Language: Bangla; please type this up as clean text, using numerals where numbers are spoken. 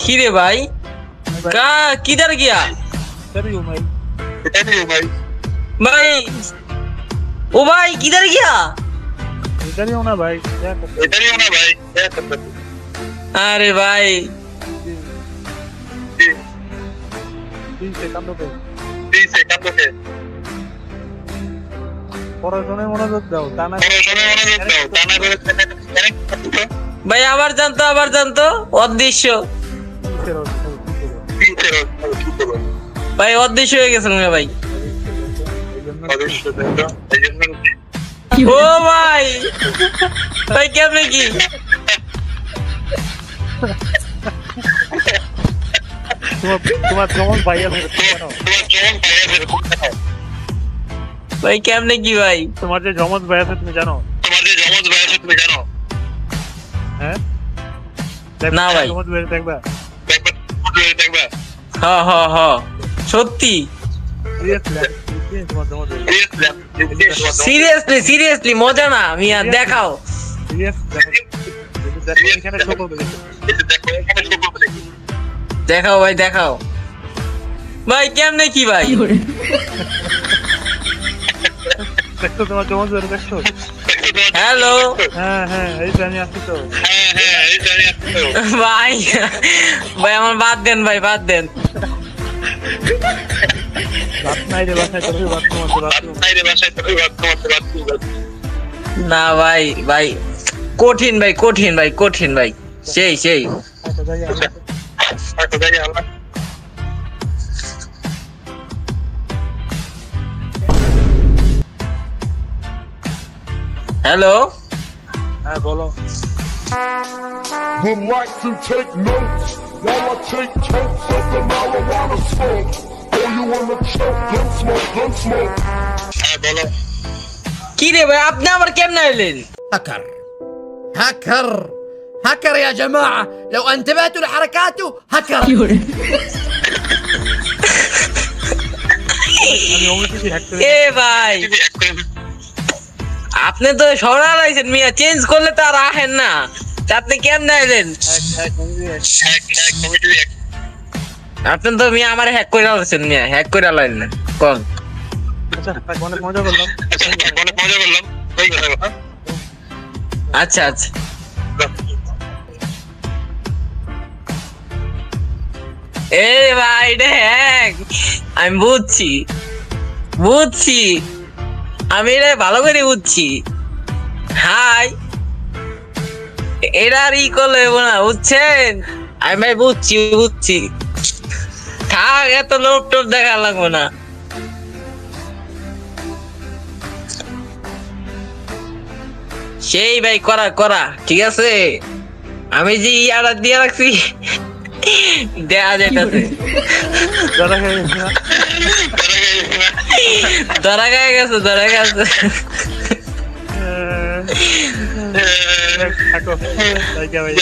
किरे भाई कहाँ किधर गया भाई ओ भाई किधर गया इधर ही होना भाई क्या करते अरे भाई পড়াশোনায় মনোযোগ দাও তা না ভাই আবার জানতো অদৃশ্য ভাই অদৃশ্য হয়ে গেছে মনে হয় ভাই ও ভাই ভাই কেমনে কি তোমার জমন ভাই আছে ভাই কেমনে কি ভাই তোমার যে জমজ ভাই আছে তুমি জানো হ্যাঁ না ভাই জমজ ভাই দেখবা হ সত্যি সিরিয়াসলি মজা না মিয়া দেখাও দেখাও ভাই দেখাও ভাই কেমনে কি ভাই দেখছো তোমার জমজ ভাই দেখছো হ্যালো হ্যাঁ এই তো আমি আসছি তো ভাই ভাই আমার বাদ দেন ভাই বাদ দেন বাত নাই রে বাসায় তোর বাত তোমার না ভাই কঠিন ভাই সেই হ্যালো হ্যাঁ বলো Would like to take notes while I take totes of the marijuana smoke. Oh, you wanna choke? Gun smoke. কি রে ভাই আপনি আবার কেমনে এলেন هكر يا جماعة لو انتبهتوا لحركاته هكر এ ভাই আপনি তো সরা লাইছেন মিয়া চেঞ্জ করলে তো আর আহেন না আপনি কেমনে এলেন আপনি তো মিয়া আমার হ্যাক করে আছেন মিয়া হ্যাক করে লাইলেন কোন অনেক মজা করলাম আচ্ছা এ ভাই রে হ্যাক আমি বুঝছি আমি এটা ভালো করে বুঝছি হাই এটা আর ই করলে না বুঝছেন আমি ভাই বুঝছি থাক এত লোক টোপ দেখা লাগবো না সেই ভাই করা ঠিক আছে আমি যে ইয়ারা দিয়ে রাখছি দেয়া যেতেছে ধরা গায়ে গেছে থাকো তাই কে ভাই